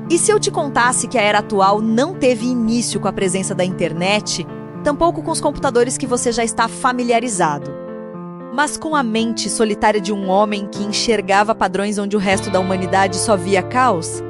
E se eu te contasse que a era atual não teve início com a presença da internet, tampouco com os computadores que você já está familiarizado, mas com a mente solitária de um homem que enxergava padrões onde o resto da humanidade só via caos?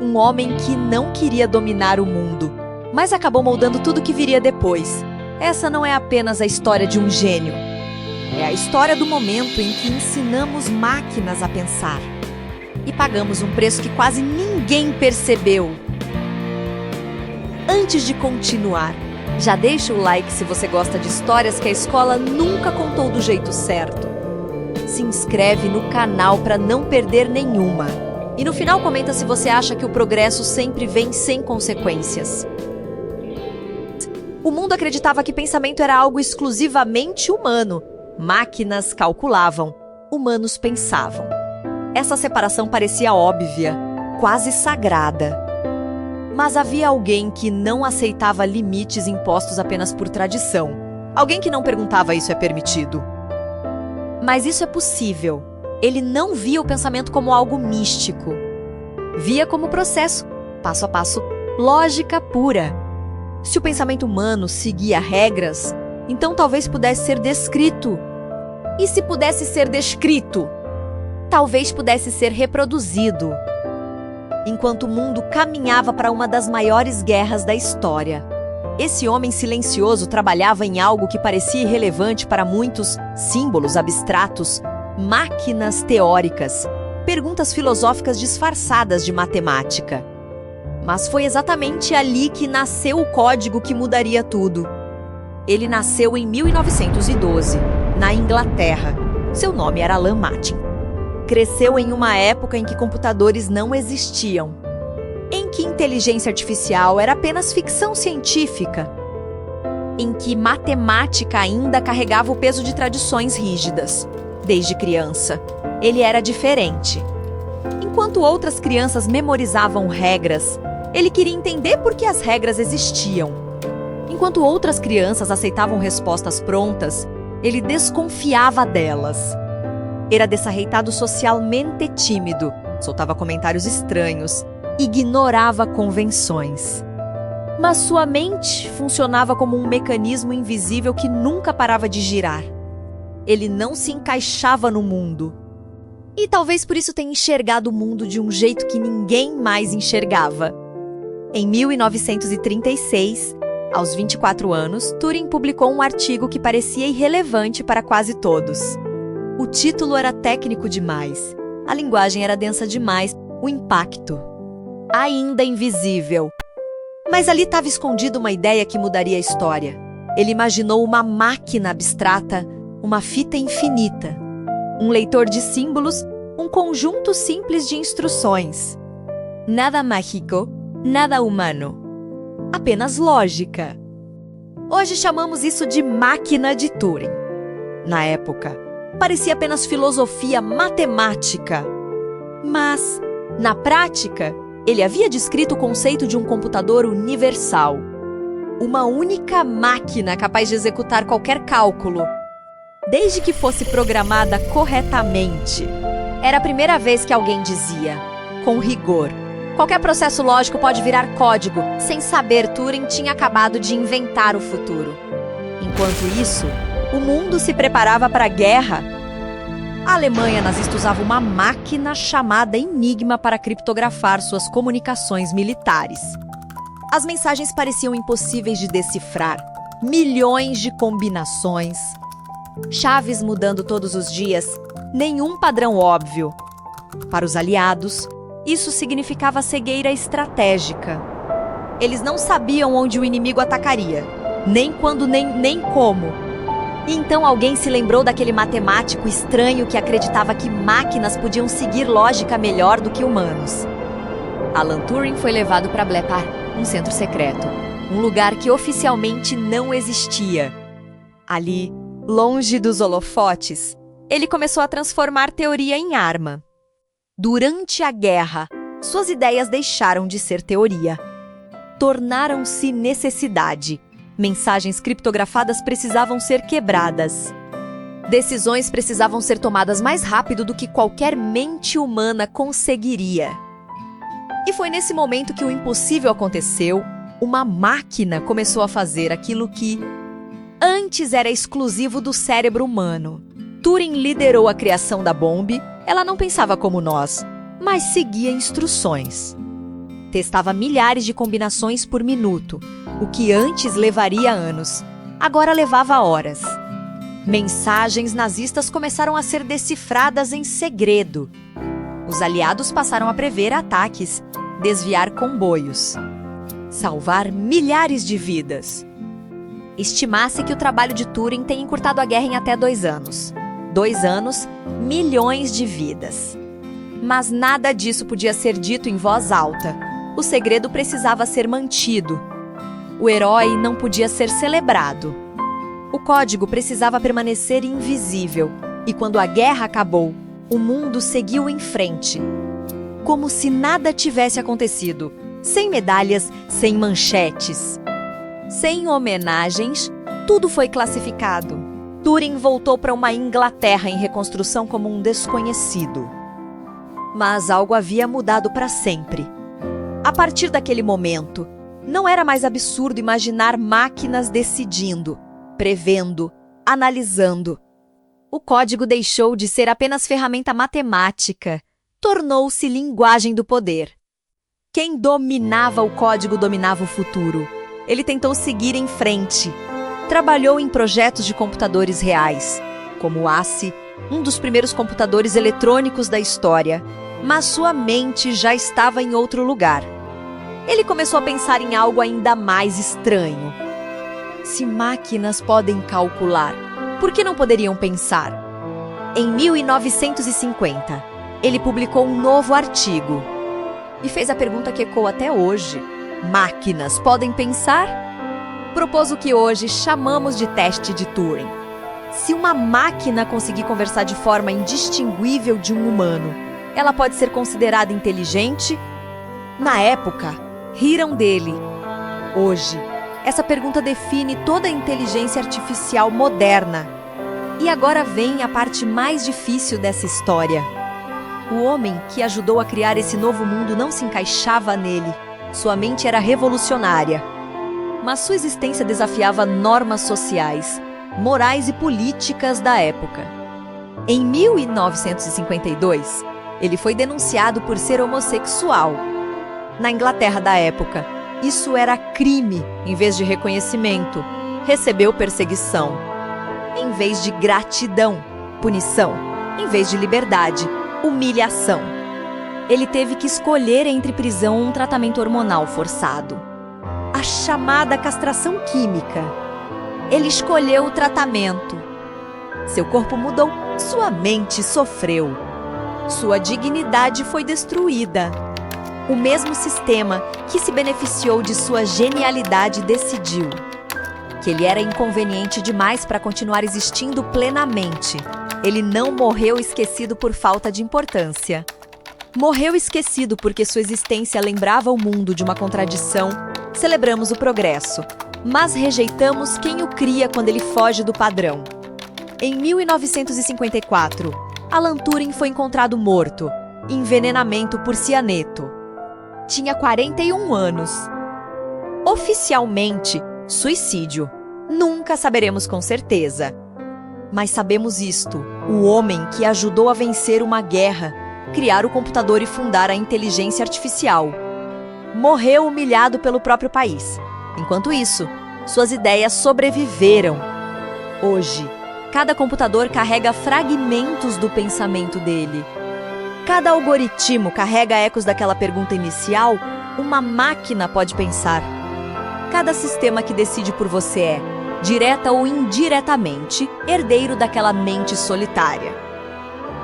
Um homem que não queria dominar o mundo, mas acabou moldando tudo que viria depois. Essa não é apenas a história de um gênio. É a história do momento em que ensinamos máquinas a pensar. E pagamos um preço que quase ninguém percebeu. Antes de continuar, já deixa o like se você gosta de histórias que a escola nunca contou do jeito certo. Se inscreve no canal para não perder nenhuma. E no final comenta se você acha que o progresso sempre vem sem consequências. O mundo acreditava que pensamento era algo exclusivamente humano. Máquinas calculavam, humanos pensavam. Essa separação parecia óbvia, quase sagrada. Mas havia alguém que não aceitava limites impostos apenas por tradição. Alguém que não perguntava "isso é permitido?". Mas isso é possível. Ele não via o pensamento como algo místico. Via como processo, passo a passo, lógica pura. Se o pensamento humano seguia regras, então talvez pudesse ser descrito. E se pudesse ser descrito, talvez pudesse ser reproduzido. Enquanto o mundo caminhava para uma das maiores guerras da história. Esse homem silencioso trabalhava em algo que parecia irrelevante para muitos: símbolos abstratos, máquinas teóricas, perguntas filosóficas disfarçadas de matemática. Mas foi exatamente ali que nasceu o código que mudaria tudo. Ele nasceu em 1912, na Inglaterra. Seu nome era Alan Turing. Cresceu em uma época em que computadores não existiam, em que inteligência artificial era apenas ficção científica, em que matemática ainda carregava o peso de tradições rígidas. Desde criança, ele era diferente. Enquanto outras crianças memorizavam regras, ele queria entender por que as regras existiam. Enquanto outras crianças aceitavam respostas prontas, ele desconfiava delas. Era desarreitado socialmente tímido, soltava comentários estranhos, ignorava convenções. Mas sua mente funcionava como um mecanismo invisível que nunca parava de girar. Ele não se encaixava no mundo. E talvez por isso tenha enxergado o mundo de um jeito que ninguém mais enxergava. Em 1936, aos 24 anos, Turing publicou um artigo que parecia irrelevante para quase todos. O título era técnico demais, a linguagem era densa demais, o impacto ainda invisível. Mas ali estava escondida uma ideia que mudaria a história. Ele imaginou uma máquina abstrata, uma fita infinita, um leitor de símbolos, um conjunto simples de instruções. Nada mágico, nada humano. Apenas lógica. Hoje chamamos isso de máquina de Turing. Na época, parecia apenas filosofia matemática. Mas, na prática, ele havia descrito o conceito de um computador universal. Uma única máquina capaz de executar qualquer cálculo, desde que fosse programada corretamente. Era a primeira vez que alguém dizia, com rigor, qualquer processo lógico pode virar código. Sem saber, Turing tinha acabado de inventar o futuro. Enquanto isso, o mundo se preparava para a guerra. A Alemanha nazista usava uma máquina chamada Enigma para criptografar suas comunicações militares. As mensagens pareciam impossíveis de decifrar. Milhões de combinações. Chaves mudando todos os dias. Nenhum padrão óbvio. Para os aliados, isso significava cegueira estratégica. Eles não sabiam onde o inimigo atacaria, nem quando, nem como. E então alguém se lembrou daquele matemático estranho que acreditava que máquinas podiam seguir lógica melhor do que humanos. Alan Turing foi levado para Blepar, um centro secreto, um lugar que oficialmente não existia. Ali, longe dos holofotes, ele começou a transformar teoria em arma. Durante a guerra, suas ideias deixaram de ser teoria. Tornaram-se necessidade. Mensagens criptografadas precisavam ser quebradas. Decisões precisavam ser tomadas mais rápido do que qualquer mente humana conseguiria. E foi nesse momento que o impossível aconteceu. Uma máquina começou a fazer aquilo que antes era exclusivo do cérebro humano. Turing liderou a criação da bomba. Ela não pensava como nós, mas seguia instruções. Testava milhares de combinações por minuto, o que antes levaria anos, agora levava horas. Mensagens nazistas começaram a ser decifradas em segredo. Os aliados passaram a prever ataques, desviar comboios, salvar milhares de vidas. Estima-se que o trabalho de Turing tenha encurtado a guerra em até 2 anos. 2 anos, milhões de vidas. Mas nada disso podia ser dito em voz alta. O segredo precisava ser mantido. O herói não podia ser celebrado. O código precisava permanecer invisível. E quando a guerra acabou, o mundo seguiu em frente. Como se nada tivesse acontecido. Sem medalhas, sem manchetes. Sem homenagens, tudo foi classificado. Turing voltou para uma Inglaterra em reconstrução como um desconhecido. Mas algo havia mudado para sempre. A partir daquele momento, não era mais absurdo imaginar máquinas decidindo, prevendo, analisando. O código deixou de ser apenas ferramenta matemática, tornou-se linguagem do poder. Quem dominava o código dominava o futuro. Ele tentou seguir em frente. Trabalhou em projetos de computadores reais, como o ASCII, um dos primeiros computadores eletrônicos da história, mas sua mente já estava em outro lugar. Ele começou a pensar em algo ainda mais estranho. Se máquinas podem calcular, por que não poderiam pensar? Em 1950, ele publicou um novo artigo e fez a pergunta que ecoa até hoje: máquinas podem pensar? Propôs o que hoje chamamos de teste de Turing. Se uma máquina conseguir conversar de forma indistinguível de um humano, ela pode ser considerada inteligente? Na época, riram dele. Hoje, essa pergunta define toda a inteligência artificial moderna. E agora vem a parte mais difícil dessa história. O homem que ajudou a criar esse novo mundo não se encaixava nele. Sua mente era revolucionária. Mas sua existência desafiava normas sociais, morais e políticas da época. Em 1952, ele foi denunciado por ser homossexual. Na Inglaterra da época, isso era crime em vez de reconhecimento. Recebeu perseguição. Em vez de gratidão, punição. Em vez de liberdade, humilhação. Ele teve que escolher entre prisão ou um tratamento hormonal forçado. A chamada castração química. Ele escolheu o tratamento. Seu corpo mudou, sua mente sofreu. Sua dignidade foi destruída. O mesmo sistema que se beneficiou de sua genialidade decidiu que ele era inconveniente demais para continuar existindo plenamente. Ele não morreu esquecido por falta de importância. Morreu esquecido porque sua existência lembrava o mundo de uma contradição. Celebramos o progresso, mas rejeitamos quem o cria quando ele foge do padrão. Em 1954, Alan Turing foi encontrado morto, envenenamento por cianeto. Tinha 41 anos. Oficialmente, suicídio. Nunca saberemos com certeza. Mas sabemos isto: o homem que ajudou a vencer uma guerra, criar o computador e fundar a inteligência artificial, morreu humilhado pelo próprio país. Enquanto isso, suas ideias sobreviveram. Hoje, cada computador carrega fragmentos do pensamento dele. Cada algoritmo carrega ecos daquela pergunta inicial: uma máquina pode pensar. Cada sistema que decide por você é, direta ou indiretamente, herdeiro daquela mente solitária.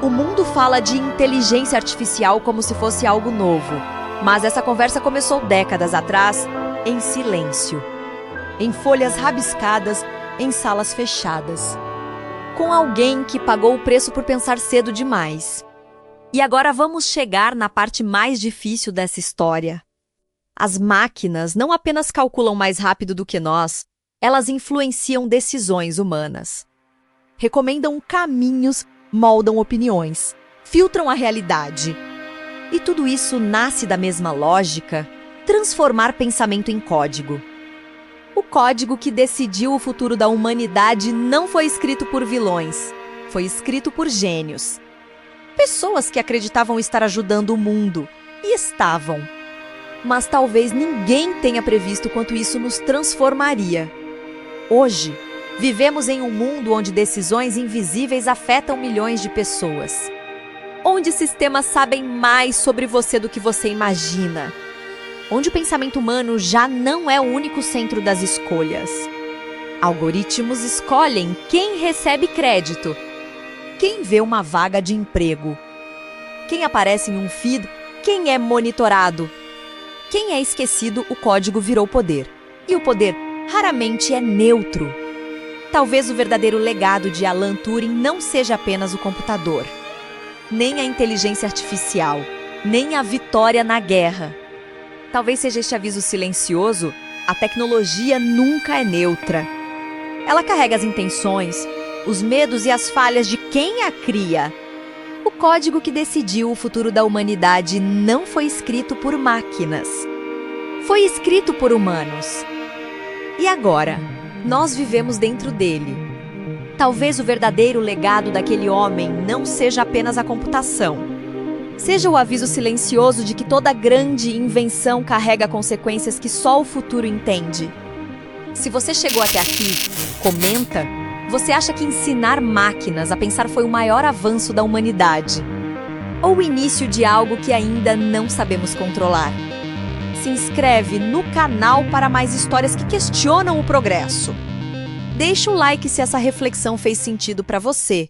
O mundo fala de inteligência artificial como se fosse algo novo, mas essa conversa começou décadas atrás, em silêncio, em folhas rabiscadas, em salas fechadas, com alguém que pagou o preço por pensar cedo demais. E agora vamos chegar na parte mais difícil dessa história. As máquinas não apenas calculam mais rápido do que nós, elas influenciam decisões humanas. Recomendam caminhos, moldam opiniões, filtram a realidade. E tudo isso nasce da mesma lógica: transformar pensamento em código. O código que decidiu o futuro da humanidade não foi escrito por vilões, foi escrito por gênios. Pessoas que acreditavam estar ajudando o mundo, e estavam. Mas talvez ninguém tenha previsto quanto isso nos transformaria. Hoje, vivemos em um mundo onde decisões invisíveis afetam milhões de pessoas. Onde sistemas sabem mais sobre você do que você imagina. Onde o pensamento humano já não é o único centro das escolhas. Algoritmos escolhem quem recebe crédito, quem vê uma vaga de emprego, quem aparece em um feed, quem é monitorado. Quem é esquecido, o código virou poder. E o poder raramente é neutro. Talvez o verdadeiro legado de Alan Turing não seja apenas o computador, nem a inteligência artificial, nem a vitória na guerra. Talvez seja este aviso silencioso: a tecnologia nunca é neutra. Ela carrega as intenções, os medos e as falhas de quem a cria. O código que decidiu o futuro da humanidade não foi escrito por máquinas. Foi escrito por humanos. E agora, nós vivemos dentro dele. Talvez o verdadeiro legado daquele homem não seja apenas a computação. Seja o aviso silencioso de que toda grande invenção carrega consequências que só o futuro entende. Se você chegou até aqui, comenta. Você acha que ensinar máquinas a pensar foi o maior avanço da humanidade? Ou o início de algo que ainda não sabemos controlar? Se inscreve no canal para mais histórias que questionam o progresso. Deixa o like se essa reflexão fez sentido para você.